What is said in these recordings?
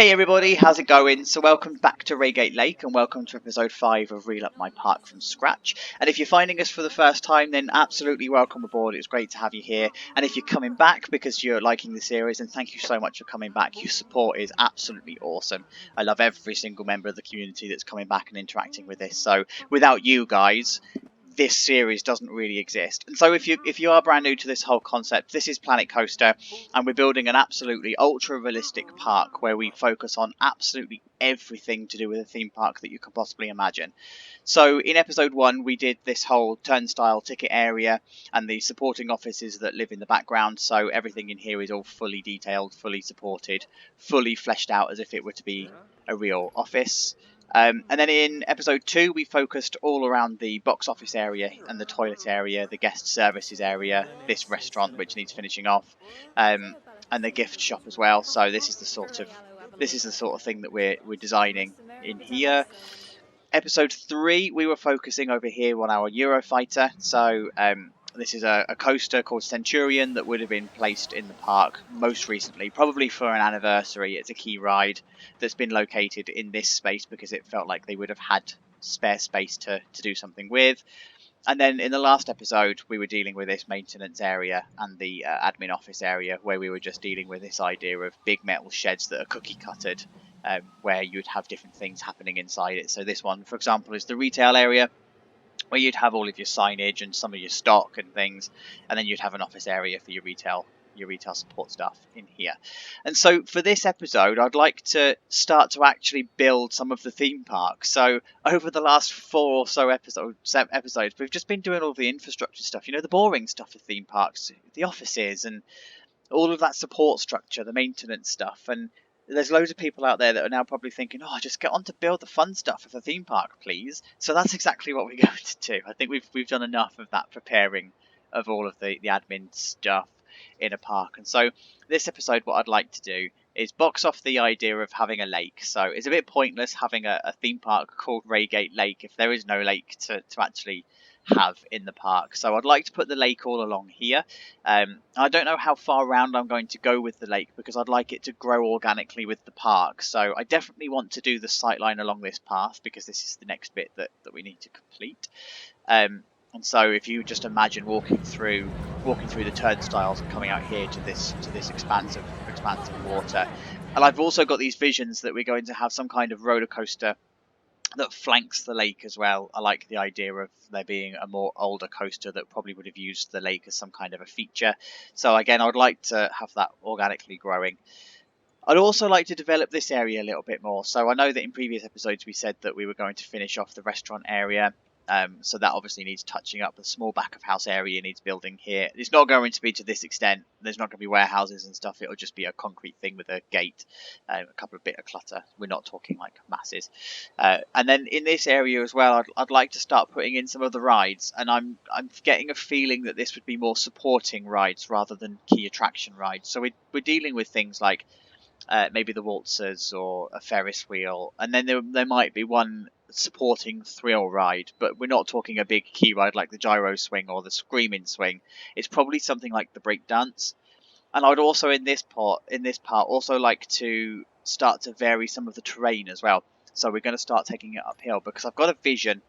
Hey everybody, how's it going? So welcome back to Raygate Lake and welcome to episode 5 of Reel Up My Park from scratch. And if you're finding us for the first time, then absolutely welcome aboard. It's great to have you here. And if you're coming back because you're liking the series, then thank you so much for coming back. Your support is absolutely awesome. I love every single member of the community that's coming back and interacting with this. So without you guys, this series doesn't really exist. And so if you are brand new to this whole concept, this is Planet Coaster, and we're building an absolutely ultra realistic park where we focus on absolutely everything to do with a theme park that you can possibly imagine. So in episode 1 we did this whole turnstile ticket area and the supporting offices that live in the background, so everything in here is all fully detailed, fully supported, fully fleshed out as if it were to be a real office. And then in episode 2 we focused all around the box office area and the toilet area, the guest services area, this restaurant which needs finishing off, and the gift shop as well. So this is the sort of thing that we're designing in here. Episode 3 we were focusing over here on our Eurofighter. So this is a coaster called Centurion that would have been placed in the park most recently, probably for an anniversary. It's a key ride that's been located in this space because it felt like they would have had spare space to do something with. And then in the last episode we were dealing with this maintenance area and the admin office area, where we were just dealing with this idea of big metal sheds that are cookie cuttered, where you'd have different things happening inside it. So this one, for example, is the retail area, where you'd have all of your signage and some of your stock and things, and then you'd have an office area for your retail support stuff in here. And so for this episode I'd like to start to actually build some of the theme park. So over the last 4 or so episodes we've just been doing all the infrastructure stuff, you know, the boring stuff of theme parks, the offices and all of that support structure, the maintenance stuff. And there's loads of people out there that are now probably thinking, oh, just get on to build the fun stuff of the theme park, please. So that's exactly what we're going to do. I think we've done enough of that preparing of all of the admin stuff in a park. And so this episode, what I'd like to do is box off the idea of having a lake. So it's a bit pointless having a theme park called Raygate Lake if there is no lake to actually have in the park. So I'd like to put the lake all along here. I don't know how far around I'm going to go with the lake because I'd like it to grow organically with the park. So I definitely want to do the sightline along this path because this is the next bit that we need to complete. And so if you just imagine walking through the turnstiles and coming out here to this expansive water. And I've also got these visions that we're going to have some kind of roller coaster that flanks the lake as well. I like the idea of there being a more older coaster that probably would have used the lake as some kind of a feature. So again, I'd like to have that organically growing. I'd also like to develop this area a little bit more. So I know that in previous episodes we said that we were going to finish off the restaurant area. So that obviously needs touching up. The small back of house area needs building here. It's not going to be to this extent. There's not going to be warehouses and stuff. It'll just be a concrete thing with a gate, a couple of bit of clutter. We're not talking like masses. And then in this area as well, I'd like to start putting in some of the rides. And I'm getting a feeling that this would be more supporting rides rather than key attraction rides. So we're dealing with things like maybe the waltzers or a Ferris wheel, and then there might be one supporting thrill ride, but we're not talking a big key ride like the gyro swing or the screaming swing. It's probably something like the breakdance. And I'd also in this part also like to start to vary some of the terrain as well. So we're going to start taking it uphill because I've got a vision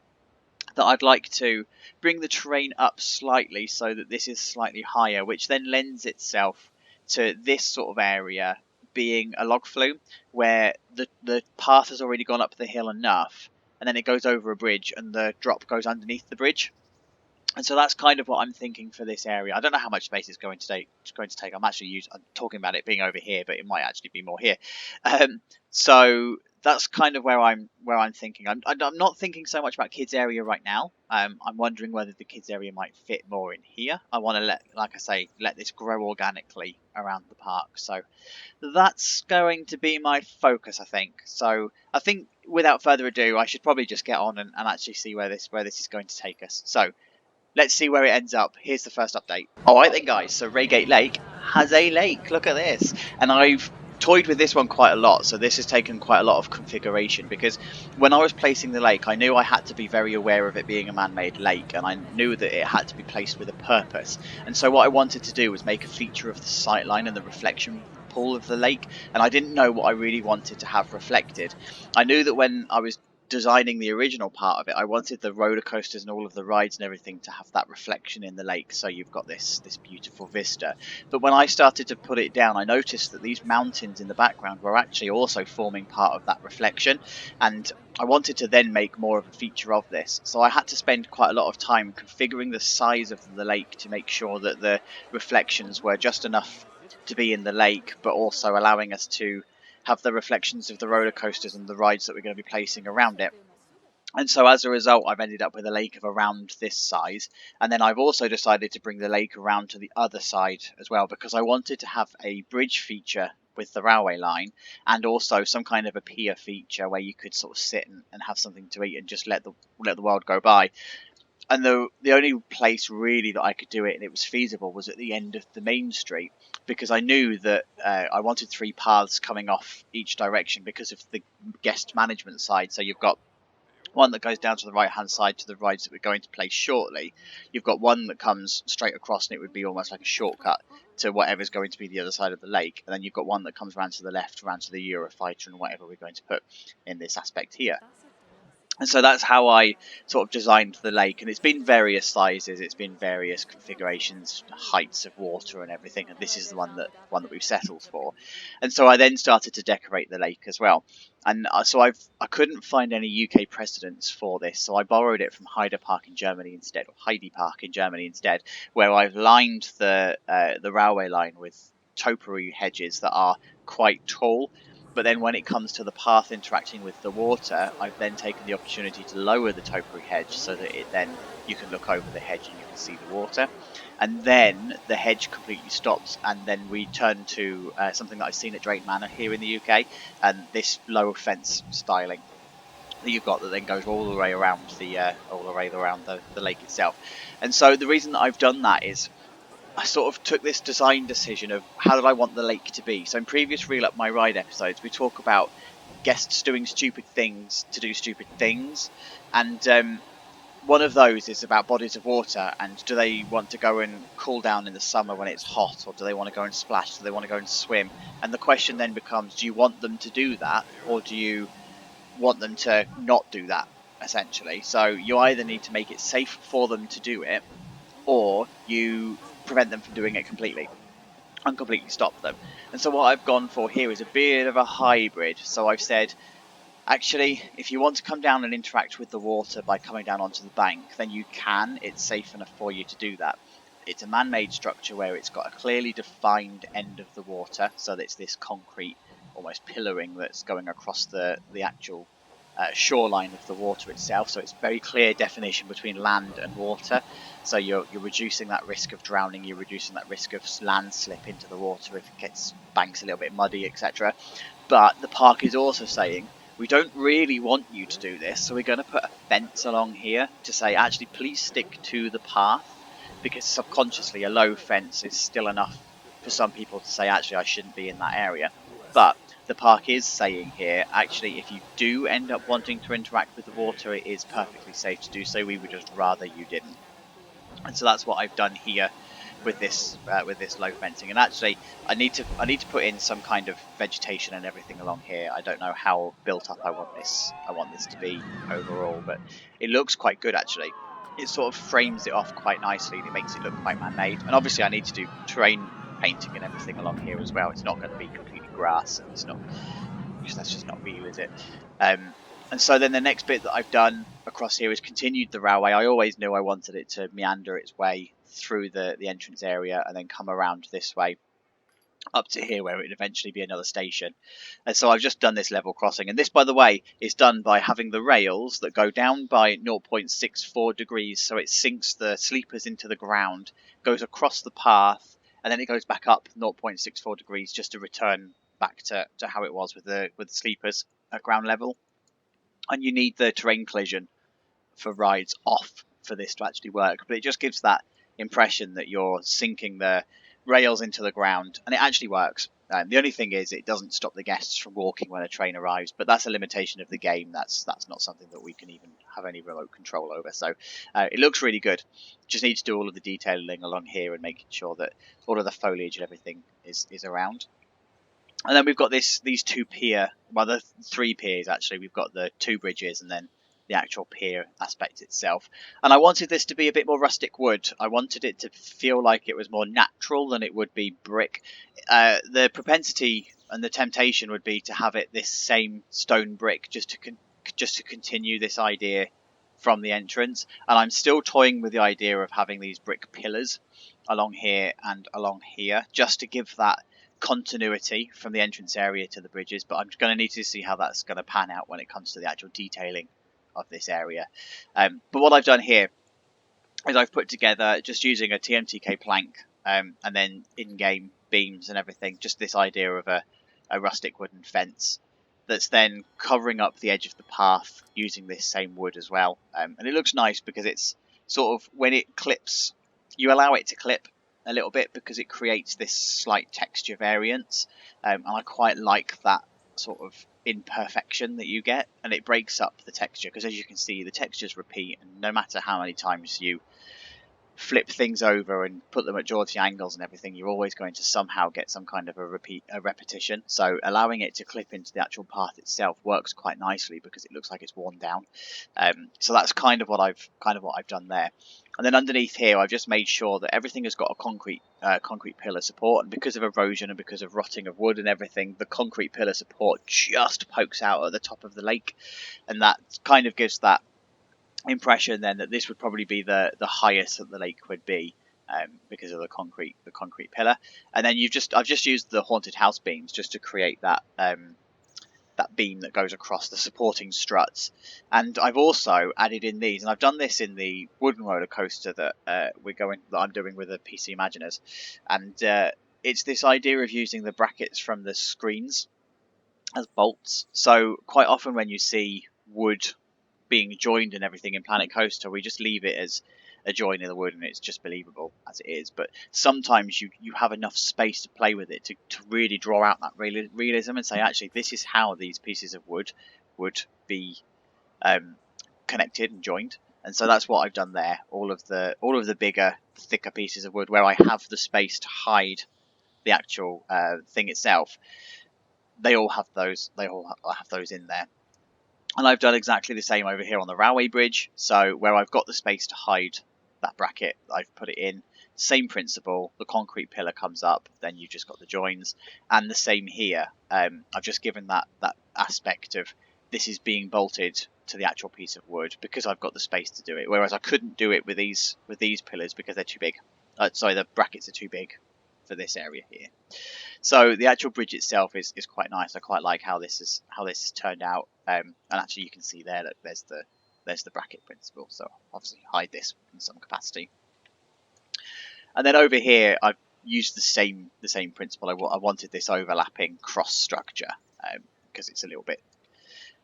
that I'd like to bring the terrain up slightly so that this is slightly higher, which then lends itself to this sort of area being a log flume where the path has already gone up the hill enough, and then it goes over a bridge and the drop goes underneath the bridge. And so that's kind of what I'm thinking for this area. I don't know how much space it's going to take. I'm talking about it being over here, but it might actually be more here. So that's kind of where I'm thinking. I'm not thinking so much about kids area right now. I'm wondering whether the kids area might fit more in here. I want to let this grow organically around the park. So that's going to be my focus, I think. So I think without further ado, I should probably just get on and actually see where this is going to take us. So let's see where it ends up. Here's the first update. Alright then guys, so Raygate Lake has a lake. Look at this. And I've toyed with this one quite a lot, so this has taken quite a lot of configuration, because when I was placing the lake I knew I had to be very aware of it being a man-made lake, and I knew that it had to be placed with a purpose. And so what I wanted to do was make a feature of the sightline and the reflection pool of the lake, and I didn't know what I really wanted to have reflected. I knew that when I was designing the original part of it, I wanted the roller coasters and all of the rides and everything to have that reflection in the lake, so you've got this beautiful vista. But when I started to put it down, I noticed that these mountains in the background were actually also forming part of that reflection, and I wanted to then make more of a feature of this. So I had to spend quite a lot of time configuring the size of the lake to make sure that the reflections were just enough to be in the lake, but also allowing us to have the reflections of the roller coasters and the rides that we're going to be placing around it. And so as a result, I've ended up with a lake of around this size. And then I've also decided to bring the lake around to the other side as well, because I wanted to have a bridge feature with the railway line, and also some kind of a pier feature where you could sort of sit and have something to eat and just let the world go by. And the only place really that I could do it and it was feasible was at the end of the main street, because I knew that I wanted 3 paths coming off each direction because of the guest management side. So you've got one that goes down to the right hand side to the rides that we're going to play shortly. You've got one that comes straight across and it would be almost like a shortcut to whatever's going to be the other side of the lake, and then you've got one that comes around to the left, around to the Eurofighter and whatever we're going to put in this aspect here. And so that's how I sort of designed the lake, and it's been various sizes, it's been various configurations, heights of water and everything, and this is the one that we've settled for. And so I then started to decorate the lake as well. And so I couldn't find any UK precedents for this, so I borrowed it from Heide Park in Germany instead, or Heidi Park in Germany instead, where I've lined the railway line with topiary hedges that are quite tall. But then when it comes to the path interacting with the water, I've then taken the opportunity to lower the topiary hedge so that you can look over the hedge and you can see the water. And then the hedge completely stops, and then we turn to something that I've seen at Drake Manor here in the UK, and this low fence styling that you've got that then goes all the way around the lake itself. And so the reason that I've done that is I sort of took this design decision of how did I want the lake to be. So in previous Reel Up My Ride episodes, we talk about guests doing stupid things to do stupid things. And one of those is about bodies of water, and do they want to go and cool down in the summer when it's hot, or do they want to go and splash, do they want to go and swim? And the question then becomes, do you want them to do that, or do you want them to not do that, essentially? So you either need to make it safe for them to do it, or you prevent them from doing it completely and completely stop them. And so what I've gone for here is a bit of a hybrid. So I've said, actually, if you want to come down and interact with the water by coming down onto the bank, then you can. It's safe enough for you to do that. It's a man-made structure where it's got a clearly defined end of the water, so that it's this concrete, almost pillaring that's going across the actual shoreline of the water itself. So it's very clear definition between land and water. So you're reducing that risk of drowning, you're reducing that risk of landslip into the water if it gets banks a little bit muddy, etc. But the park is also saying, we don't really want you to do this, so we're going to put a fence along here to say, actually, please stick to the path, because subconsciously a low fence is still enough for some people to say, actually, I shouldn't be in that area. But the park is saying here, actually, if you do end up wanting to interact with the water, it is perfectly safe to do so. We would just rather you didn't. And so that's what I've done here with this low fencing. And actually, I need to put in some kind of vegetation and everything along here. I don't know how built up I want this to be overall, but it looks quite good actually. It sort of frames it off quite nicely, and it makes it look quite man-made. And obviously, I need to do terrain painting and everything along here as well. It's not going to be completely grass, and it's not, because that's just not real, is it? And so then the next bit that I've done across here is continued the railway. I always knew I wanted it to meander its way through the entrance area and then come around this way up to here where it would eventually be another station. And so I've just done this level crossing. And this, by the way, is done by having the rails that go down by 0.64 degrees. So it sinks the sleepers into the ground, goes across the path, and then it goes back up 0.64 degrees just to return back to how it was with the sleepers at ground level. And you need the terrain collision for rides off for this to actually work, but it just gives that impression that you're sinking the rails into the ground, and it actually works. The only thing is it doesn't stop the guests from walking when a train arrives, but that's a limitation of the game. That's not something that we can even have any remote control over. So it looks really good. Just need to do all of the detailing along here and making sure that all of the foliage and everything is around. And then we've got these two pier, well, the three piers actually. We've got the two bridges and then the actual pier aspect itself. And I wanted this to be a bit more rustic wood. I wanted it to feel like it was more natural than it would be brick. The propensity and the temptation would be to have it this same stone brick just to continue this idea from the entrance. And I'm still toying with the idea of having these brick pillars along here and along here, just to give that continuity from the entrance area to the bridges. But I'm going to need to see how that's going to pan out when it comes to the actual detailing of this area. But what I've done here is I've put together, just using a TMTK plank and then in-game beams and everything, just this idea of a rustic wooden fence that's then covering up the edge of the path using this same wood as well. And it looks nice because it's sort of, when it clips, you allow it to clip a little bit because it creates this slight texture variance, and I quite like that sort of imperfection that you get, and it breaks up the texture because, as you can see, the textures repeat, and no matter how many times you flip things over and put them at jaunty angles and everything, you're always going to somehow get some kind of a repetition. So allowing it to clip into the actual path itself works quite nicely because it looks like it's worn down. So that's kind of what I've done there. And then underneath here, I've just made sure that everything has got a concrete pillar support, and because of erosion and because of rotting of wood and everything, the concrete pillar support just pokes out at the top of the lake, and that kind of gives that impression then that this would probably be the highest that the lake would be, because of the concrete pillar. And then I've just used the haunted house beams just to create that that beam that goes across the supporting struts. And I've also added in these, and I've done this in the wooden roller coaster that I'm doing with the PC Imaginers, and it's this idea of using the brackets from the screens as bolts. So quite often when you see wood being joined and everything in Planet Coaster, we just leave it as a join in the wood and it's just believable as it is. But sometimes you have enough space to play with it to really draw out that realism and say, actually, this is how these pieces of wood would be connected and joined. And so that's what I've done there. All of the bigger, thicker pieces of wood where I have the space to hide the actual thing itself, they all have those in there. And I've done exactly the same over here on the railway bridge. So where I've got the space to hide that bracket, I've put it in. Same principle, the concrete pillar comes up, then you've just got the joins. And the same here. I've just given that aspect of this is being bolted to the actual piece of wood because I've got the space to do it. Whereas I couldn't do it with these pillars because they're too big. Sorry, the brackets are too big for this area here. So the actual bridge itself is quite nice. I quite like how this has turned out. And actually, you can see there that there's the bracket principle. So obviously hide this in some capacity. And then over here, I've used the same principle. I wanted this overlapping cross structure because it's a little bit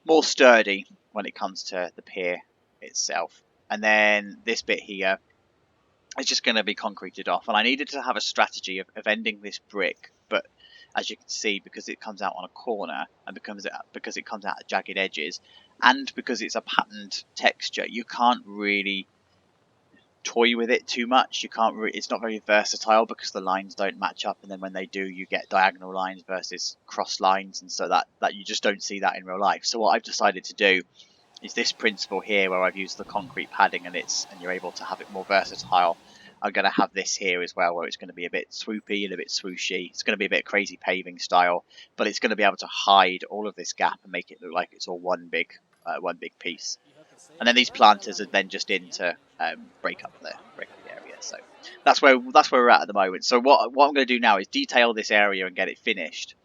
more sturdy when it comes to the pier itself. And then this bit here is just going to be concreted off. And I needed to have a strategy of ending this brick, but as you can see, because it comes out on a corner and because it comes out at jagged edges, and because it's a patterned texture, you can't really toy with it too much. It's not very versatile because the lines don't match up, and then when they do, you get diagonal lines versus cross lines, and so that you just don't see that in real life. So what I've decided to do is this principle here where I've used the concrete padding and you're able to have it more versatile. I'm going to have this here as well where it's going to be a bit swoopy and a bit swooshy. It's going to be a bit crazy paving style, but it's going to be able to hide all of this gap and make it look like it's all one big piece. And then these planters are then just in to break up the area. So that's where we're at the moment. So what I'm going to do now is detail this area and get it finished,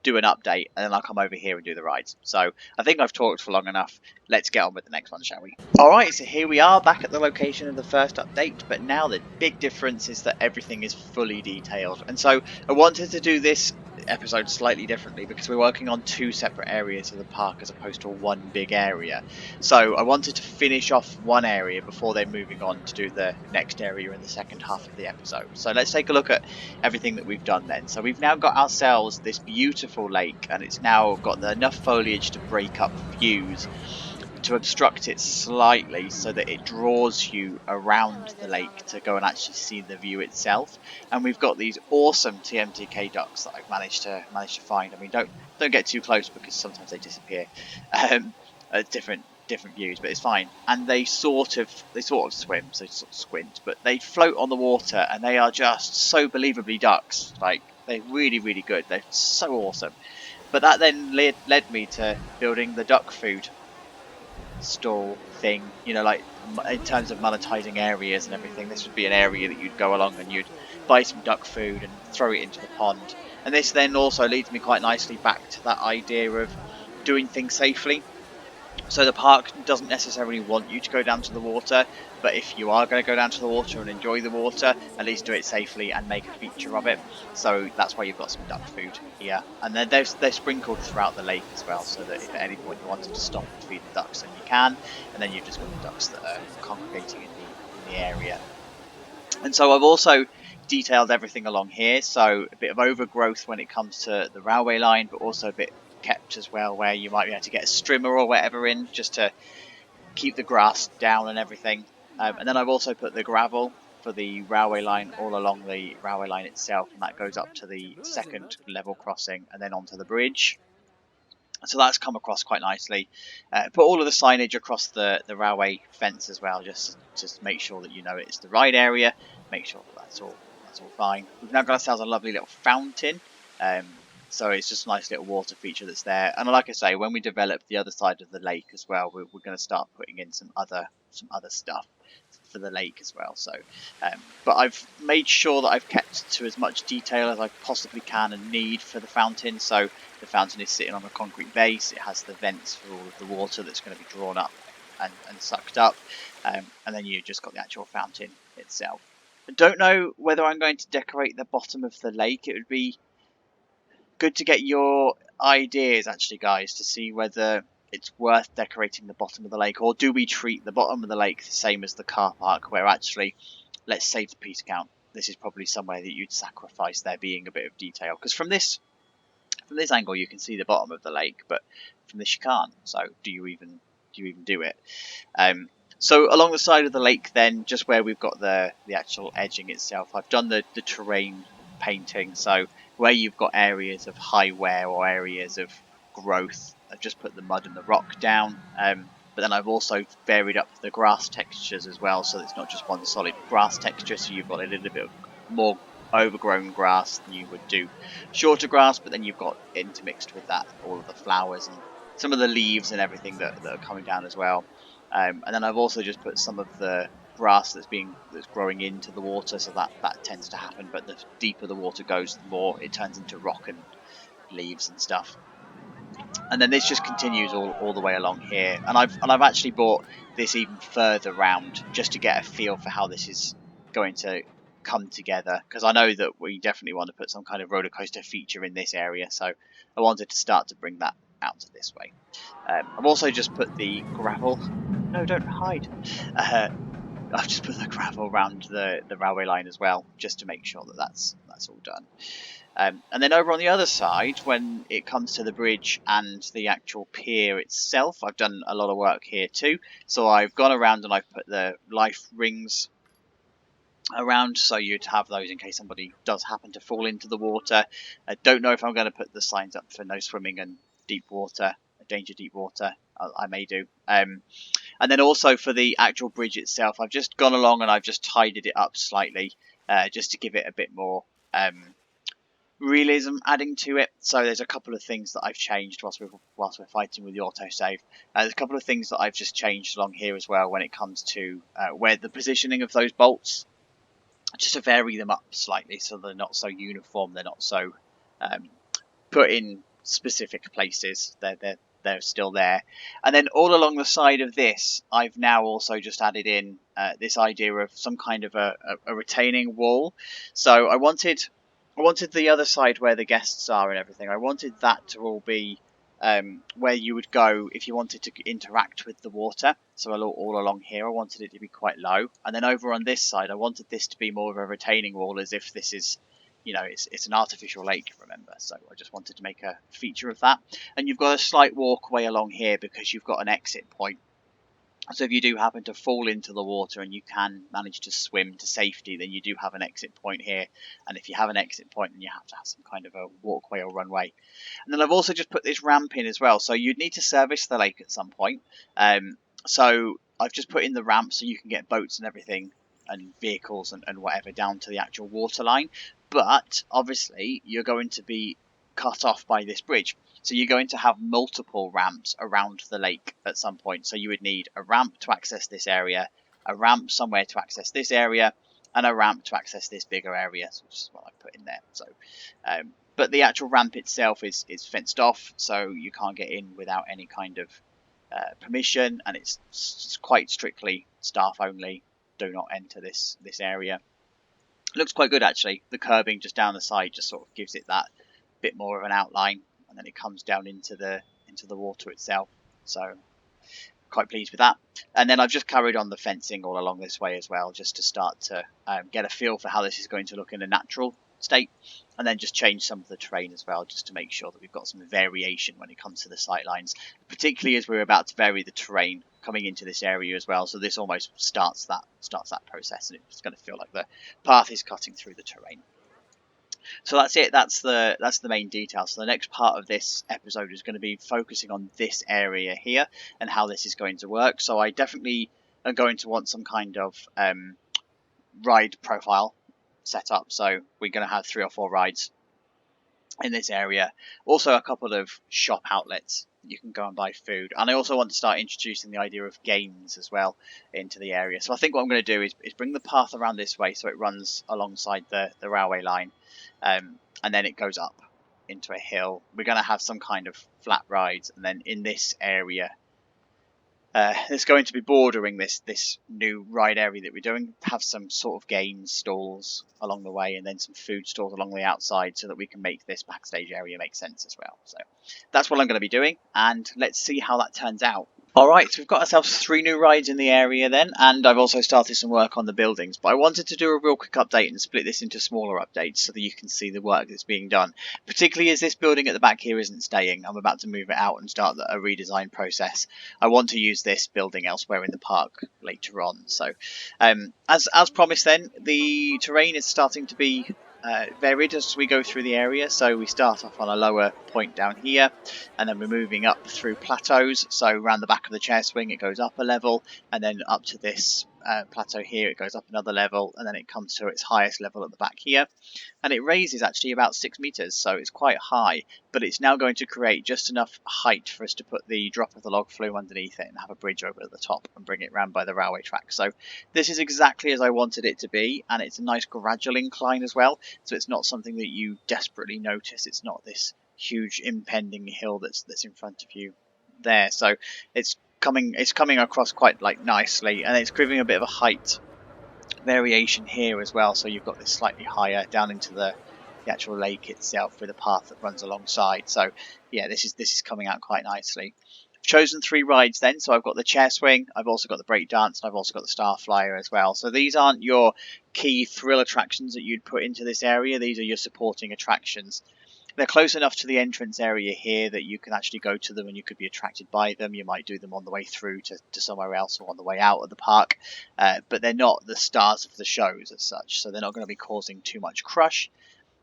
do an update, and then I'll come over here and do the rides. So I think I've talked for long enough. Let's get on with the next one, shall we? Alright, so here we are back at the location of the first update, but now the big difference is that everything is fully detailed. And so I wanted to do this episode slightly differently because we're working on two separate areas of the park as opposed to one big area. So I wanted to finish off one area before then moving on to do the next area in the second half of the episode. So let's take a look at everything that we've done then. So we've now got ourselves this beautiful lake, and it's now got enough foliage to break up views. to obstruct it slightly so that it draws you around the lake to go and actually see the view itself. And we've got these awesome TMTK ducks that I've managed to find. I mean, don't get too close because sometimes they disappear at different views, but it's fine. And they sort of swim, so sort of squint, but they float on the water, and they are just so believably ducks. Like, they're really, really good. They're so awesome. But that then led me to building the duck food stall thing, you know, like in terms of monetizing areas and everything. This would be an area that you'd go along and you'd buy some duck food and throw it into the pond. And this then also leads me quite nicely back to that idea of doing things safely. So the park doesn't necessarily want you to go down to the water, but if you are going to go down to the water and enjoy the water, at least do it safely and make a feature of it. So that's why you've got some duck food here. And then they're sprinkled throughout the lake as well, so that if at any point you wanted to stop and feed the ducks, then you can. And then you've just got the ducks that are congregating in the area. And so I've also detailed everything along here, so a bit of overgrowth when it comes to the railway line, but also a bit kept as well, where you might be able to get a strimmer or whatever in just to keep the grass down and everything. And then I've also put the gravel for the railway line all along the railway line itself, and that goes up to the second level crossing and then onto the bridge. So that's come across quite nicely. Put all of the signage across the railway fence as well, just to make sure that you know it's the right area. Make sure that that's all fine. We've now got ourselves a lovely little fountain. So it's just a nice little water feature that's there. And like I say, when we develop the other side of the lake as well, we're going to start putting in some other stuff for the lake as well. So, but I've made sure that I've kept to as much detail as I possibly can and need for the fountain. So the fountain is sitting on a concrete base. It has the vents for all of the water that's going to be drawn up and sucked up. And then you've just got the actual fountain itself. I don't know whether I'm going to decorate the bottom of the lake. It would be good to get your ideas, actually, guys, to see whether it's worth decorating the bottom of the lake, or do we treat the bottom of the lake the same as the car park, where actually, let's save the piece count. This is probably somewhere that you'd sacrifice there being a bit of detail, because from this angle you can see the bottom of the lake, but from this you can't. So do you even do it? So along the side of the lake, then, just where we've got the actual edging itself, I've done the terrain painting. So where you've got areas of high wear or areas of growth, I've just put the mud and the rock down. But then I've also varied up the grass textures as well, so it's not just one solid grass texture. So you've got a little bit more overgrown grass than you would do shorter grass, but then you've got intermixed with that all of the flowers and some of the leaves and everything that are coming down as well. And then I've also just put some of the grass that's growing into the water, so that tends to happen. But the deeper the water goes, the more it turns into rock and leaves and stuff. And then this just continues all the way along here. And I've actually brought this even further round just to get a feel for how this is going to come together, because I know that we definitely want to put some kind of roller coaster feature in this area. So I wanted to start to bring that out to this way. I've also just put the gravel. No, don't hide. I've just put the gravel around the railway line as well, just to make sure that that's all done. And then over on the other side, when it comes to the bridge and the actual pier itself, I've done a lot of work here too. So I've gone around and I've put the life rings around, so you'd have those in case somebody does happen to fall into the water. I don't know if I'm going to put the signs up for no swimming and deep water, danger deep water. I may do. And then also for the actual bridge itself, I've just gone along and I've just tidied it up slightly, just to give it a bit more realism adding to it. So there's a couple of things that I've changed whilst we're fighting with the autosave. There's a couple of things that I've just changed along here as well when it comes to where the positioning of those bolts, just to vary them up slightly so they're not so uniform, they're not so put in specific places. They're still there. And then all along the side of this, I've now also just added in this idea of some kind of a retaining wall. So I wanted the other side where the guests are and everything. I wanted that to all be where you would go if you wanted to interact with the water. So all along here, I wanted it to be quite low. And then over on this side, I wanted this to be more of a retaining wall, as if this is, it's an artificial lake, remember. So I just wanted to make a feature of that. And you've got a slight walkway along here because you've got an exit point So if you do happen to fall into the water and you can manage to swim to safety, then you do have an exit point here. And if you have an exit point, then you have to have some kind of a walkway or runway. And then I've also just put this ramp in as well. So you'd need to service the lake at some point. So I've just put in the ramp so you can get boats and everything and vehicles and whatever down to the actual water line. But obviously you're going to be cut off by this bridge. So you're going to have multiple ramps around the lake at some point. So you would need a ramp to access this area, a ramp somewhere to access this area, and a ramp to access this bigger area, which is what I put in there. So, but the actual ramp itself is fenced off, so you can't get in without any kind of permission, and it's quite strictly staff only. Do not enter this area. It looks quite good actually. The curbing just down the side just sort of gives it that bit more of an outline, and then it comes down into the water itself. So quite pleased with that. And then I've just carried on the fencing all along this way as well, just to start to get a feel for how this is going to look in a natural state, and then just change some of the terrain as well, just to make sure that we've got some variation when it comes to the sight lines, particularly as we're about to vary the terrain coming into this area as well. So this almost starts that process, and it's going to feel like the path is cutting through the terrain. So that's it. That's the main detail. So the next part of this episode is going to be focusing on this area here and how this is going to work. So I definitely am going to want some kind of ride profile set up. So we're going to have 3 or 4 rides in this area. Also a couple of shop outlets. You can go and buy food. And I also want to start introducing the idea of games as well into the area. So I think what I'm going to do is bring the path around this way so it runs alongside the railway line. And then it goes up into a hill. We're going to have some kind of flat rides. And then in this area, it's going to be bordering this new ride area that we're doing. Have some sort of game stalls along the way, and then some food stalls along the outside, so that we can make this backstage area make sense as well. So that's what I'm going to be doing, and let's see how that turns out. Alright, so we've got ourselves 3 new rides in the area then, and I've also started some work on the buildings, but I wanted to do a real quick update and split this into smaller updates so that you can see the work that's being done, particularly as this building at the back here isn't staying. I'm about to move it out and start a redesign process. I want to use this building elsewhere in the park later on. So as promised then, the terrain is starting to be varied as we go through the area. So we start off on a lower point down here, and then we're moving up through plateaus. So around the back of the chair swing it goes up a level, and then up to this plateau here it goes up another level, and then it comes to its highest level at the back here, and it raises actually about 6 meters, so it's quite high, but it's now going to create just enough height for us to put the drop of the log flume underneath it and have a bridge over at the top and bring it round by the railway track. So this is exactly as I wanted it to be, and it's a nice gradual incline as well, so it's not something that you desperately notice. It's not this huge impending hill that's in front of you there. So it's coming across quite nicely, and it's giving a bit of a height variation here as well. So you've got this slightly higher down into the actual lake itself with a path that runs alongside. So yeah, this is coming out quite nicely. I've chosen 3 rides then, so I've got the chair swing, I've also got the breakdance, and I've also got the star flyer as well. So these aren't your key thrill attractions that you'd put into this area. These are your supporting attractions. They're close enough to the entrance area here that you can actually go to them and you could be attracted by them. You might do them on the way through to somewhere else or on the way out of the park, but they're not the stars of the shows as such, so they're not going to be causing too much crush.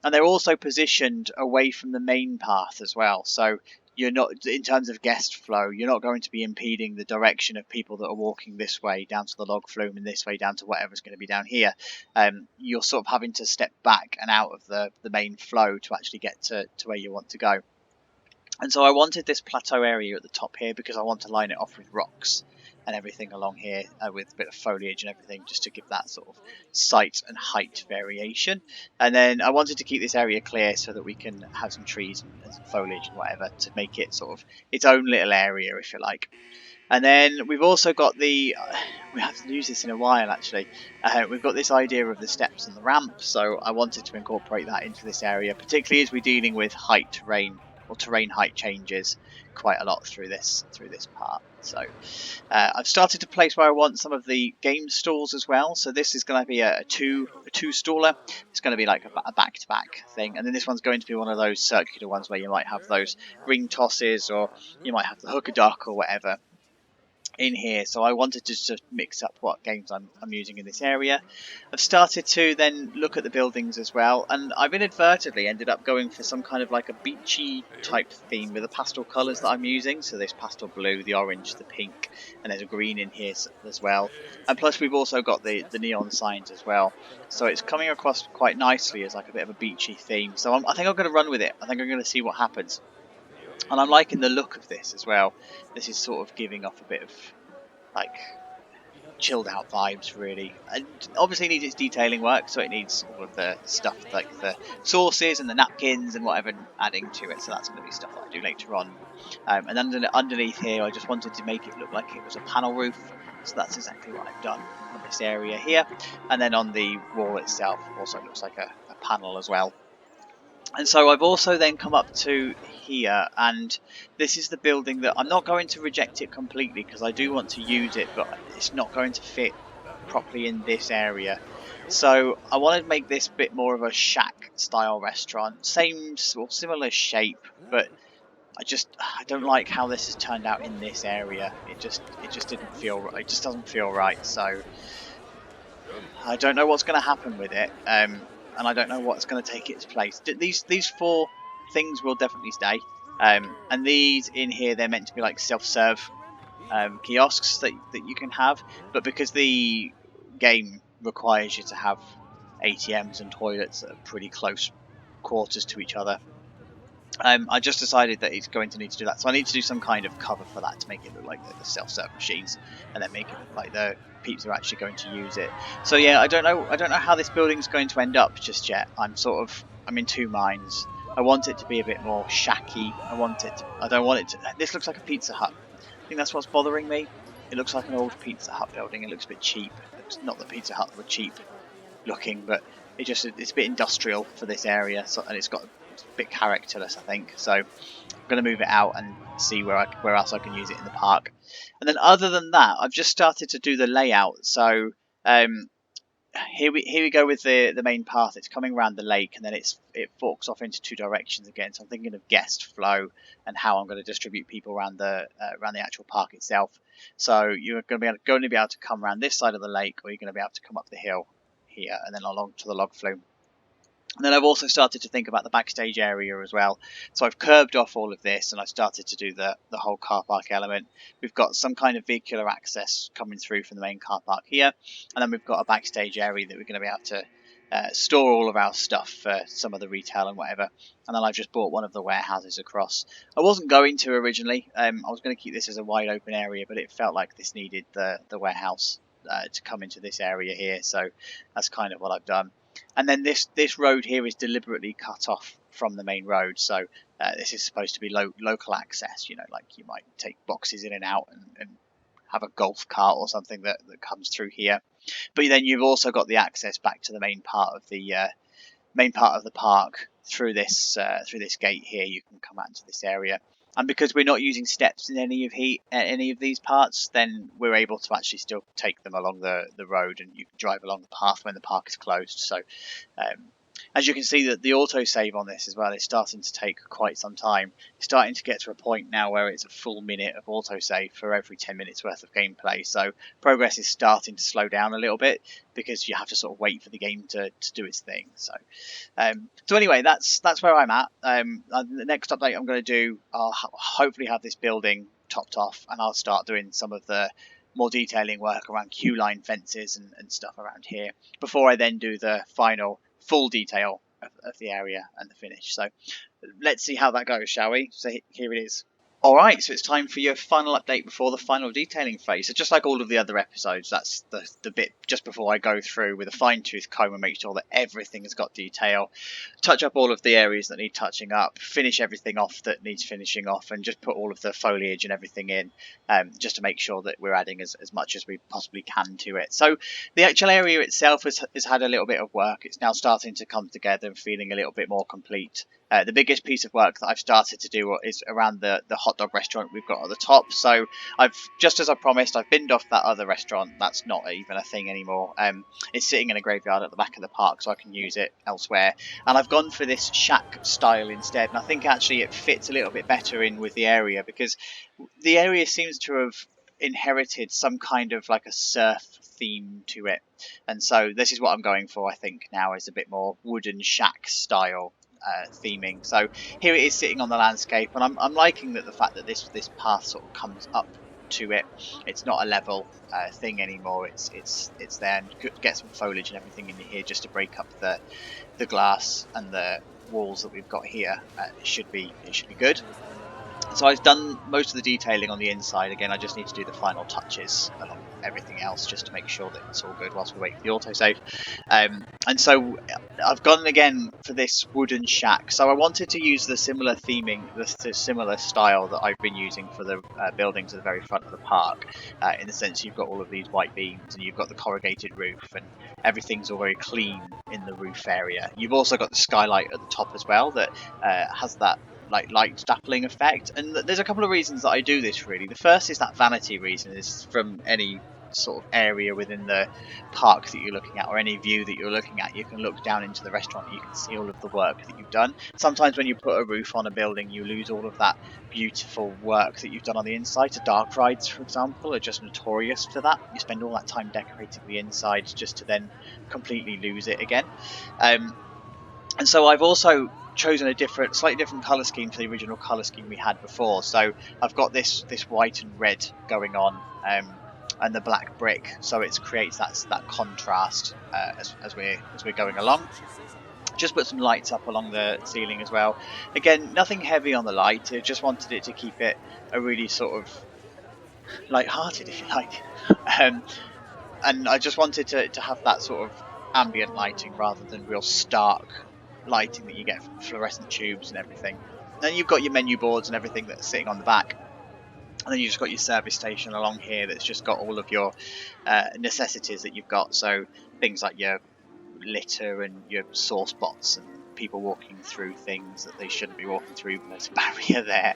And they're also positioned away from the main path as well, so you're not, in terms of guest flow, you're not going to be impeding the direction of people that are walking this way down to the log flume and this way down to whatever's going to be down here. You're sort of having to step back and out of the main flow to actually get to where you want to go. And so I wanted this plateau area at the top here because I want to line it off with rocks and everything along here with a bit of foliage and everything, just to give that sort of sight and height variation. And then I wanted to keep this area clear so that we can have some trees and some foliage and whatever to make it sort of its own little area, if you like. And then we've also got we haven't used this in a while actually, we've got this idea of the steps and the ramp, so I wanted to incorporate that into this area, particularly as we're dealing with terrain height changes quite a lot through this part. So I've started to place where I want some of the game stalls as well. So this is going to be a two staller. It's going to be like a back-to-back thing, and then this one's going to be one of those circular ones where you might have those ring tosses, or you might have the hooker duck or whatever in here, so I wanted to just mix up what games I'm using in this area. I've started to then look at the buildings as well, and I've inadvertently ended up going for some kind of like a beachy type theme with the pastel colours that I'm using. So there's pastel blue, the orange, the pink, and there's a green in here as well. And plus we've also got the neon signs as well. So it's coming across quite nicely as like a bit of a beachy theme. So I think I'm going to run with it. I think I'm going to see what happens. And I'm liking the look of this as well. This is sort of giving off a bit of like chilled out vibes, really. And obviously it needs its detailing work, so it needs all of the stuff like the sauces and the napkins and whatever adding to it. So that's going to be stuff that I do later on. And underneath here, I just wanted to make it look like it was a panel roof. So that's exactly what I've done on this area here. And then on the wall itself, also looks like a panel as well. And so I've also then come up to here, and this is the building that I'm not going to reject it completely because I do want to use it, but it's not going to fit properly in this area. So I want to make this a bit more of a shack style restaurant, same or similar shape, but I don't like how this has turned out in this area. It just didn't feel, it just doesn't feel right. So I don't know what's going to happen with it, and I don't know what's going to take its place. These four things will definitely stay, and these in here, they're meant to be like self-serve kiosks that you can have, but because the game requires you to have ATMs and toilets that are pretty close quarters to each other, I just decided that it's going to need to do that. So I need to do some kind of cover for that to make it look like the self-serve machines, and then make it look like the peeps are actually going to use it. So yeah, I don't know how this building's going to end up just yet. I'm in two minds. I want it to be a bit more shacky. I don't want it to. This looks like a Pizza Hut. I think that's what's bothering me. It looks like an old Pizza Hut building. It looks a bit cheap. It's not that Pizza Hut were cheap looking, but it's a bit industrial for this area, so, and it's a bit characterless, I think. So I'm going to move it out and see where else I can use it in the park. And then other than that, I've just started to do the layout. So here we go with the main path. It's coming around the lake, and then it forks off into two directions again. So I'm thinking of guest flow and how I'm going to distribute people around the actual park itself. So you're going to be able to come around this side of the lake, or you're going to be able to come up the hill here and then along to the log flume. And then I've also started to think about the backstage area as well. So I've curbed off all of this, and I've started to do the whole car park element. We've got some kind of vehicular access coming through from the main car park here, and then we've got a backstage area that we're going to be able to store all of our stuff for some of the retail and whatever. And then I've just bought one of the warehouses across. I wasn't going to originally. I was going to keep this as a wide open area, but it felt like this needed the warehouse to come into this area here. So that's kind of what I've done. And then this road here is deliberately cut off from the main road, so this is supposed to be local access. You know, like you might take boxes in and out and have a golf cart or something that comes through here. But then you've also got the access back to the main part of the park through this gate here. You can come out into this area. And because we're not using steps in any of these parts, then we're able to actually still take them along the road, and you can drive along the path when the park is closed. So as you can see, that the autosave on this as well is starting to take quite some time. It's starting to get to a point now where it's a full minute of autosave for every 10 minutes worth of gameplay. So progress is starting to slow down a little bit because you have to sort of wait for the game to do its thing. So anyway, that's where I'm at. The next update I'm going to do, I'll hopefully have this building topped off, and I'll start doing some of the more detailing work around queue line fences and stuff around here before I then do the final full detail of the area and the finish. So let's see how that goes, shall we? So here it is. Alright, so it's time for your final update before the final detailing phase. So just like all of the other episodes, that's the bit just before I go through with a fine-tooth comb and make sure that everything has got detail, touch up all of the areas that need touching up, finish everything off that needs finishing off, and just put all of the foliage and everything in, just to make sure that we're adding as much as we possibly can to it. So the actual area itself has had a little bit of work. It's now starting to come together and feeling a little bit more complete. The biggest piece of work that I've started to do is around the hot dog restaurant we've got at the top. So just as I promised, I've binned off that other restaurant. That's not even a thing anymore. It's sitting in a graveyard at the back of the park, so I can use it elsewhere. And I've gone for this shack style instead, and I think actually it fits a little bit better in with the area, because the area seems to have inherited some kind of like a surf theme to it, and so this is what I'm going for. I think now is a bit more wooden shack style theming. So here it is sitting on the landscape, and I'm liking that the fact that this path sort of comes up to it. It's not a level thing anymore. It's there, and get some foliage and everything in here just to break up the glass and the walls that we've got here. It should be good. So I've done most of the detailing on the inside. Again, I just need to do the final touches along with everything else just to make sure that it's all good whilst we wait for the autosave. And so I've gone again for this wooden shack. So I wanted to use the similar theming, the similar style that I've been using for the buildings at the very front of the park. In the sense you've got all of these white beams and you've got the corrugated roof and everything's all very clean in the roof area. You've also got the skylight at the top as well that has that like light dappling effect, and there's a couple of reasons that I do this. Really, the first is that vanity reason, is from any sort of area within the park that you're looking at, or any view that you're looking at, you can look down into the restaurant and you can see all of the work that you've done. Sometimes when you put a roof on a building, you lose all of that beautiful work that you've done on the inside. So dark rides, for example, are just notorious for that. You spend all that time decorating the inside just to then completely lose it again. And so I've also chosen a slightly different color scheme to the original color scheme we had before. So I've got this white and red going on, and the black brick. So it creates that contrast as we're going along. Just put some lights up along the ceiling as well. Again, nothing heavy on the light. I just wanted it to keep it a really sort of light-hearted, if you like. Um, and I just wanted to have that sort of ambient lighting rather than real stark lighting that you get from fluorescent tubes and everything. Then you've got your menu boards and everything that's sitting on the back, and then you've just got your service station along here that's just got all of your necessities that you've got. So things like your litter and your sauce bots and people walking through things that they shouldn't be walking through, but there's a barrier there.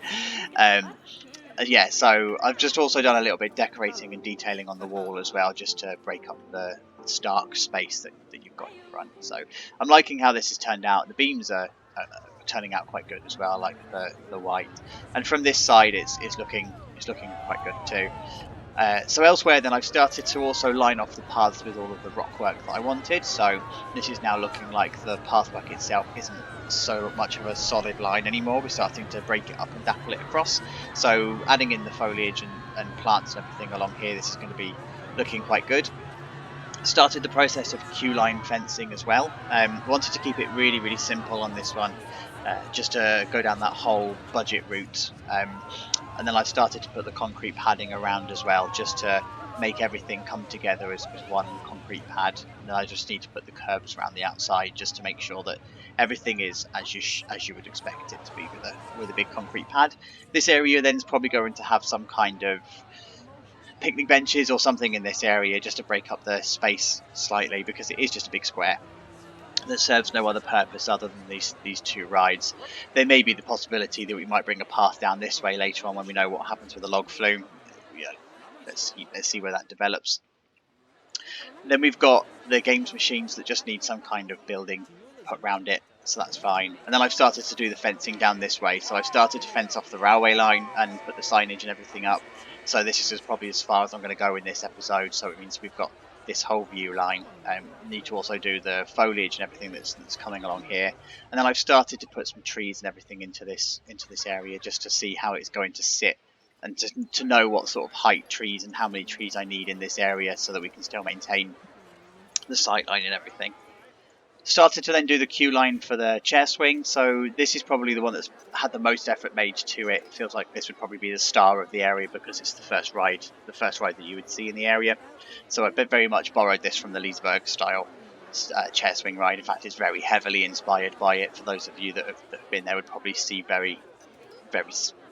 Yeah, so I've just also done a little bit of decorating and detailing on the wall as well, just to break up the stark space that you've got in front. So I'm liking how this has turned out. The beams are turning out quite good as well, like the white. And from this side, it's looking quite good too. So elsewhere then I've started to also line off the paths with all of the rock work that I wanted. So this is now looking like the pathwork itself isn't so much of a solid line anymore. We're starting to break it up and dapple it across. So adding in the foliage and plants and everything along here, this is going to be looking quite good. Started the process of queue-line fencing as well. Wanted to keep it really simple on this one, just to go down that whole budget route. And then I've started to put the concrete padding around as well, just to make everything come together as one concrete pad. And then I just need to put the curbs around the outside just to make sure that everything is as you would expect it to be with a big concrete pad. This area then is probably going to have some kind of picnic benches or something in this area just to break up the space slightly, because it is just a big square that serves no other purpose other than these two rides. There may be the possibility that we might bring a path down this way later on when we know what happens with the log flume. Yeah, let's see where that develops. Then we've got the games machines that just need some kind of building put around it, so that's fine. And then I've started to do the fencing down this way. So I've started to fence off the railway line and put the signage and everything up. So this is probably as far as I'm going to go in this episode. So it means we've got this whole view line. Need to also do the foliage and everything that's coming along here. And then I've started to put some trees and everything into this area just to see how it's going to sit, and to know what sort of height trees and how many trees I need in this area so that we can still maintain the sight line and everything. Started to then do the queue line for the chair swing. So this is probably the one that's had the most effort made to it. It feels like this would probably be the star of the area because it's the first ride that you would see in the area. So I've very much borrowed this from the Leesburg style chair swing ride. In fact, it's very heavily inspired by it. For those of you that have been there would probably see very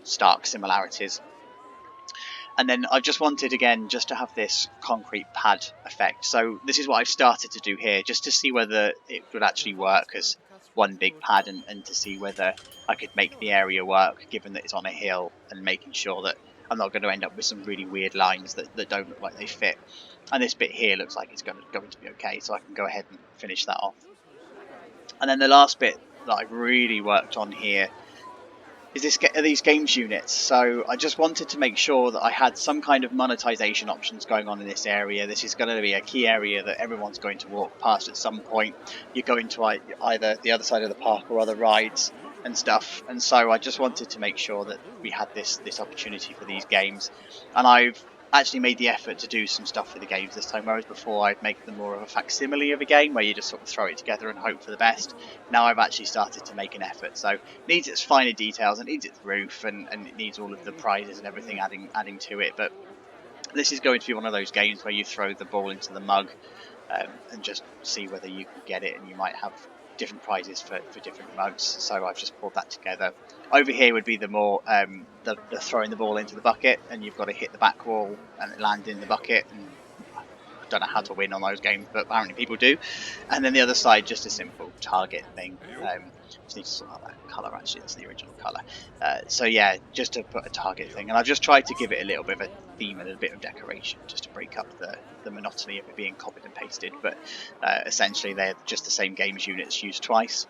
stark similarities. And then I just wanted, again, just to have this concrete pad effect. So this is what I've started to do here, just to see whether it would actually work as one big pad, and to see whether I could make the area work, given that it's on a hill, and making sure that I'm not going to end up with some really weird lines that don't look like they fit. And this bit here looks like it's going to be okay, so I can go ahead and finish that off. And then the last bit that I've really worked on here are these games units. So I just wanted to make sure that I had some kind of monetization options going on in this area. This is going to be a key area that everyone's going to walk past at some point. You go into either the other side of the park or other rides and stuff. And so I just wanted to make sure that we had this opportunity for these games. And I've actually made the effort to do some stuff for the games this time, whereas before I'd make them more of a facsimile of a game where you just sort of throw it together and hope for the best. Now I've actually started to make an effort. So it needs its finer details, it needs its roof, and it needs all of the prizes and everything adding to it. But this is going to be one of those games where you throw the ball into the mug and just see whether you can get it, and you might have different prizes for different mugs. So I've just pulled that together. Over here would be the more the throwing the ball into the bucket, and you've got to hit the back wall and it land in the bucket. And I don't know how to win on those games, but apparently people do. And then the other side, just a simple target thing. Just need to sort out that colour, actually, that's the original colour. So yeah, just to put a target thing, and I've just tried to give it a little bit of a theme and a bit of decoration just to break up the monotony of it being copied and pasted. But essentially they're just the same games units used twice.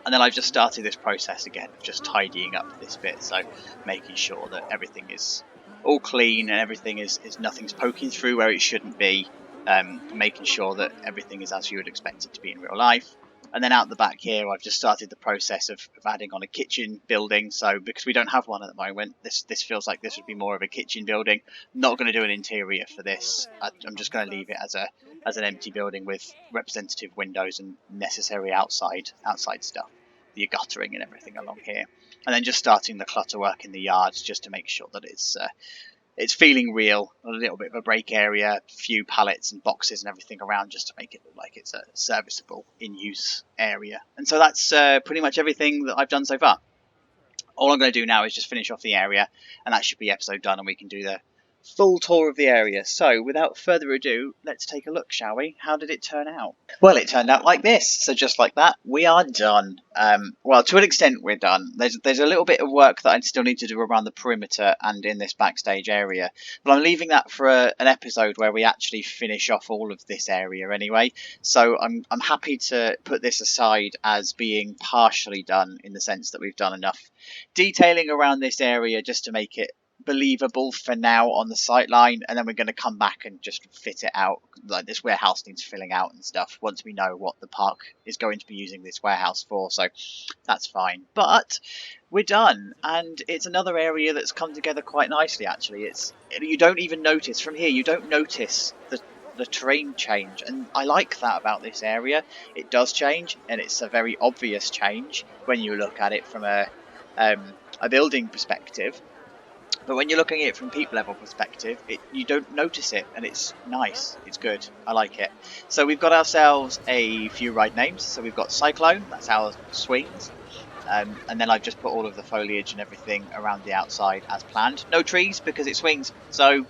And then I've just started this process again of just tidying up this bit, so making sure that everything is all clean and everything is nothing's poking through where it shouldn't be, making sure that everything is as you would expect it to be in real life. And then out the back here, I've just started the process of adding on a kitchen building. So because we don't have one at the moment, this feels like this would be more of a kitchen building. I'm not going to do an interior for this. I'm just going to leave it as an empty building with representative windows and necessary outside stuff, the guttering and everything along here. And then just starting the clutter work in the yards just to make sure that it's feeling real. A little bit of a break area, a few pallets and boxes and everything around just to make it look like it's a serviceable in-use area. And so that's pretty much everything that I've done so far. All I'm going to do now is just finish off the area, and that should be episode done, and we can do the full tour of the area. So without further ado, let's take a look, shall we? How did it turn out? Well, it turned out like this. So just like that, we are done. Well, to an extent, we're done. There's a little bit of work that I still need to do around the perimeter and in this backstage area, but I'm leaving that for an episode where we actually finish off all of this area anyway. So I'm happy to put this aside as being partially done, in the sense that we've done enough detailing around this area just to make it believable for now on the sight line, and then we're going to come back and just fit it out. Like, this warehouse needs filling out and stuff once we know what the park is going to be using this warehouse for, so that's fine. But we're done, and it's another area that's come together quite nicely, actually. You don't even notice from here, you don't notice the terrain change, and I like that about this area. It does change, and it's a very obvious change when you look at it from a building perspective. But when you're looking at it from peep level perspective, you don't notice it, and it's nice. It's good. I like it. So we've got ourselves a few ride names. So we've got Cyclone, that's our swings. And then I've just put all of the foliage and everything around the outside as planned. No trees because it swings. So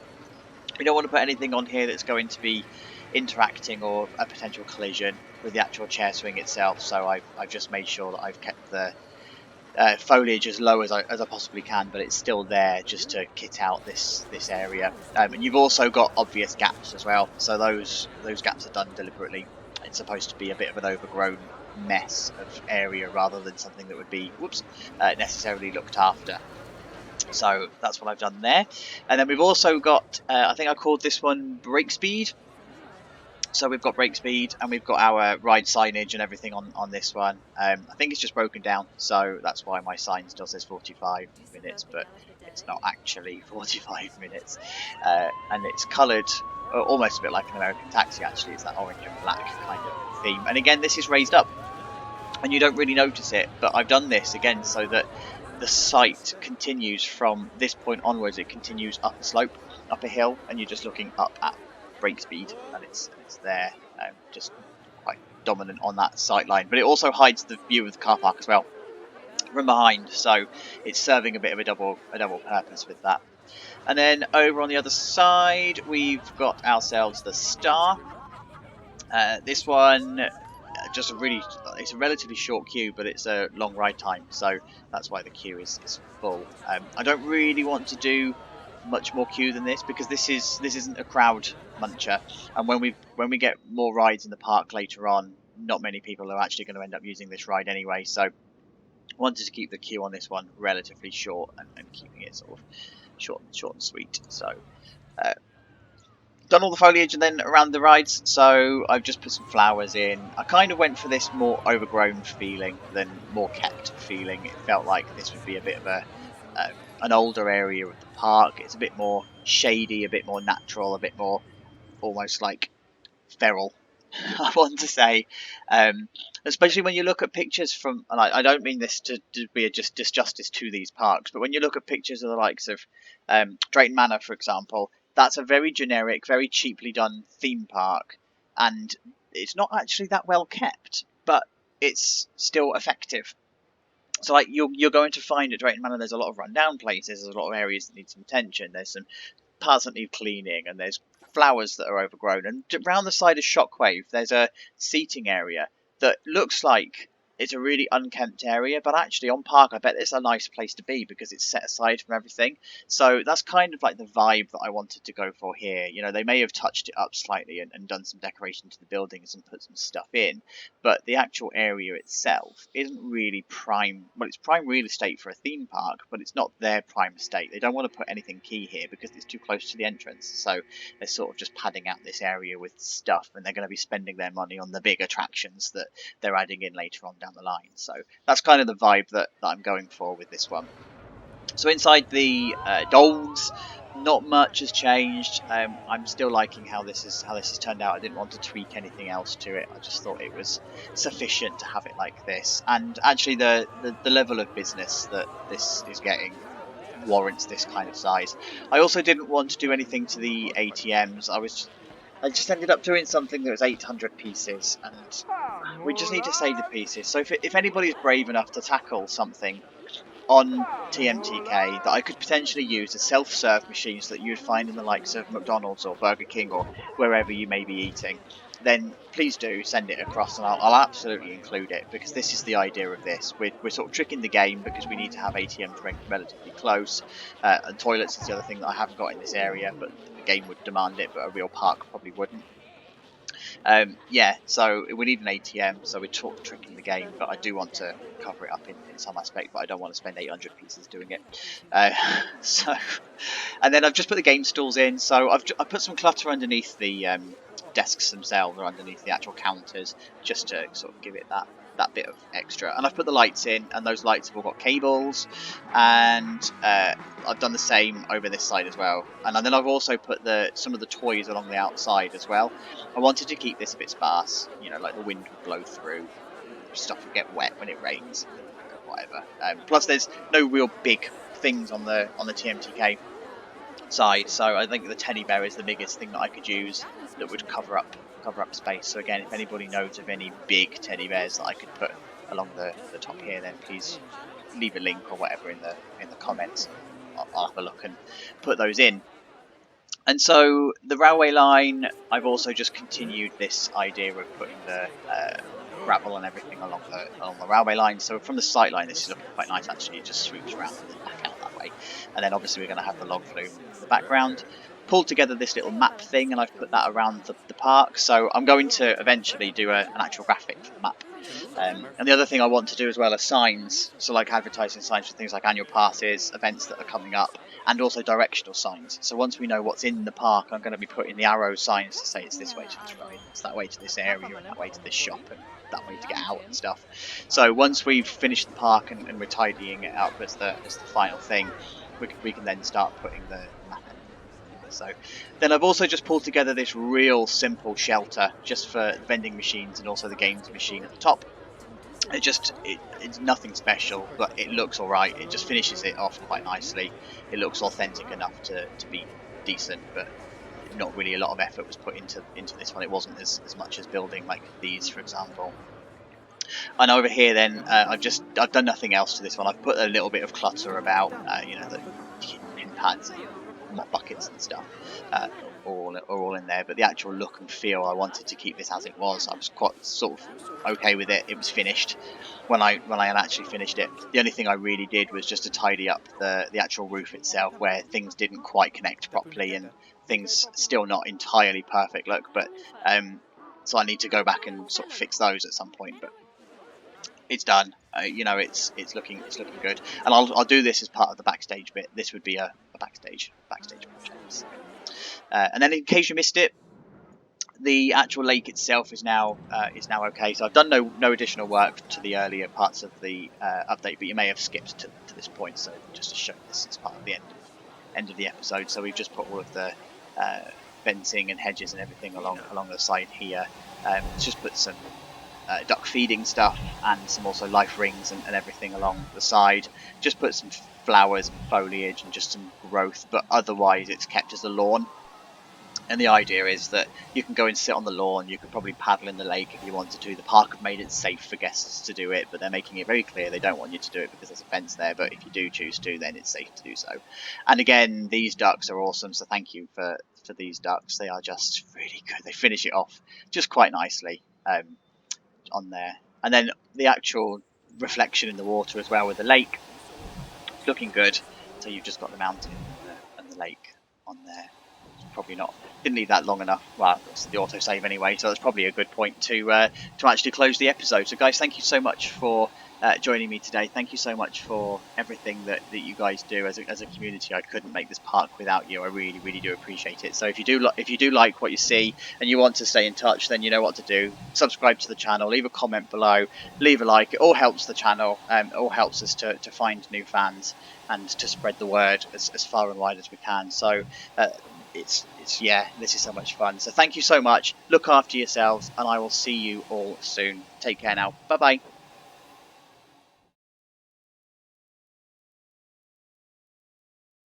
we don't want to put anything on here that's going to be interacting or a potential collision with the actual chair swing itself. So I've just made sure that I've kept the foliage as low as I possibly can, but it's still there just to kit out this area. And you've also got obvious gaps as well, so those gaps are done deliberately. It's supposed to be a bit of an overgrown mess of area rather than something that would be necessarily looked after. So that's what I've done there. And then we've also got, I think I called this one break speed. So we've got break speed, and we've got our ride signage and everything on this one. I think it's just broken down, so that's why my sign still says 45 minutes, but it's not actually 45 minutes. And it's coloured almost a bit like an American Taxi, actually. It's that orange and black kind of theme. And again, this is raised up, and you don't really notice it, but I've done this again so that the site continues from this point onwards. It continues up a slope, up a hill, and you're just looking up at break speed, and it's there, just quite dominant on that sight line. But it also hides the view of the car park as well from behind, so it's serving a bit of a double purpose with that. And then over on the other side, we've got ourselves the star. This one, just it's a relatively short queue, but it's a long ride time, so that's why the queue is full. I don't really want to do much more queue than this, because this isn't a crowd muncher, and when we get more rides in the park later on, not many people are actually going to end up using this ride anyway. So wanted to keep the queue on this one relatively short and keeping it sort of short and sweet. So done all the foliage and then around the rides, so I've just put some flowers in. I kind of went for this more overgrown feeling than more kept feeling. It felt like this would be a bit of a an older area of the park. It's a bit more shady, a bit more natural, a bit more almost like feral. I want to say, especially when you look at pictures from, and I don't mean this to be a just disjustice to these parks, but when you look at pictures of the likes of Drayton Manor, for example, that's a very generic, very cheaply done theme park, and it's not actually that well kept, but it's still effective. So like you're going to find at Drayton Manor, there's a lot of rundown places, there's a lot of areas that need some attention, there's some parts that need cleaning, and there's flowers that are overgrown. And around the side of Shockwave, there's a seating area that looks like it's a really unkempt area, but actually on park, I bet it's a nice place to be because it's set aside from everything. So that's kind of like the vibe that I wanted to go for here. You know, they may have touched it up slightly and done some decoration to the buildings and put some stuff in, but the actual area itself isn't really prime. Well, it's prime real estate for a theme park, but it's not their prime estate. They don't want to put anything key here because it's too close to the entrance. So they're sort of just padding out this area with stuff, and they're going to be spending their money on the big attractions that they're adding in later on down the line. So that's kind of the vibe that I'm going for with this one. So inside the dolls, not much has changed. I'm still liking how this has turned out. I didn't want to tweak anything else to it. I just thought it was sufficient to have it like this. And actually, the level of business that this is getting warrants this kind of size. I also didn't want to do anything to the ATMs. I just ended up doing something that was 800 pieces, and we just need to save the pieces. So if anybody's brave enough to tackle something on TMTK that I could potentially use as self-serve machines that you would find in the likes of McDonald's or Burger King or wherever you may be eating, then please do send it across, and I'll absolutely include it, because this is the idea of this. We're sort of tricking the game because we need to have ATMs relatively close, and toilets is the other thing that I haven't got in this area, but the game would demand it, but a real park probably wouldn't. Yeah, so we need an ATM, so we're sort of tricking the game, but I do want to cover it up in some aspect, but I don't want to spend 800 pieces doing it. So, and then I've just put the game stalls in, so I put some clutter underneath the desks themselves, or underneath the actual counters, just to sort of give it that bit of extra. And I've put the lights in, and those lights have all got cables, and I've done the same over this side as well. And then I've also put some of the toys along the outside as well. I wanted to keep this a bit sparse, you know, like the wind would blow through, stuff would get wet when it rains, whatever. Plus there's no real big things on the TMTK side, so I think the teddy bear is the biggest thing that I could use that would cover up space. So again, if anybody knows of any big teddy bears that I could put along the top here, then please leave a link or whatever in the comments. I'll have a look and put those in. And so the railway line, I've also just continued this idea of putting the gravel and everything along the railway line. So from the sight line, this is looking quite nice actually. It just swoops around and then back out that way. And then obviously we're going to have the log flume in the background. Pulled together this little map thing, and I've put that around the park. So I'm going to eventually do an actual graphic for the map. And the other thing I want to do as well are signs, so like advertising signs for things like annual passes, events that are coming up, and also directional signs. So once we know what's in the park, I'm going to be putting the arrow signs to say it's this way to the train, it's that way to this area, and that way to this shop, and that way to get out and stuff. So once we've finished the park and we're tidying it up as the final thing, we can then start putting the map in. So then I've also just pulled together this real simple shelter just for vending machines and also the games machine at the top. It's nothing special, but it looks alright. It just finishes it off quite nicely. It looks authentic enough to be decent, but not really a lot of effort was put into this one. It wasn't as much as building like these, for example. And over here then, I've done nothing else to this one. I've put a little bit of clutter about, you know, the pin pads and mop buckets and stuff, all in there. But the actual look and feel, I wanted to keep this as it was. I was quite sort of okay with it. It was finished when I had actually finished it. The only thing I really did was just to tidy up the actual roof itself, where things didn't quite connect properly and things still not entirely perfect look. But so I need to go back and sort of fix those at some point. But it's done. You know, it's looking good, and I'll do this as part of the backstage bit. This would be a backstage project. So. And then in case you missed it, the actual lake itself is now okay. So I've done no additional work to the earlier parts of the update, but you may have skipped to this point. So just to show this as part of the end of the episode. So we've just put all of the fencing and hedges and everything along the side here. It's just put some duck feeding stuff and some also life rings and everything along the side. Just put some flowers and foliage and just some growth, but otherwise it's kept as a lawn. And the idea is that you can go and sit on the lawn, you could probably paddle in the lake if you wanted to. The park have made it safe for guests to do it, but they're making it very clear they don't want you to do it because there's a fence there, but if you do choose to, then it's safe to do so. And again, these ducks are awesome, so thank you for these ducks. They are just really good. They finish it off just quite nicely on there. And then the actual reflection in the water as well with the lake, looking good. So you've just got the mountain and the lake on there. Probably not, didn't leave that long enough. Well, it's the autosave anyway, so that's probably a good point to actually close the episode. So guys, thank you so much for joining me today. Thank you so much for everything that you guys do as a community. I couldn't make this park without you. I really do appreciate it. So if you do like what you see and you want to stay in touch, then you know what to do. Subscribe to the channel, leave a comment below, leave a like. It all helps the channel, it all helps us to find new fans and to spread the word as far and wide as we can. So it's this is so much fun. So thank you so much. Look after yourselves, and I will see you all soon. Take care now. Bye bye.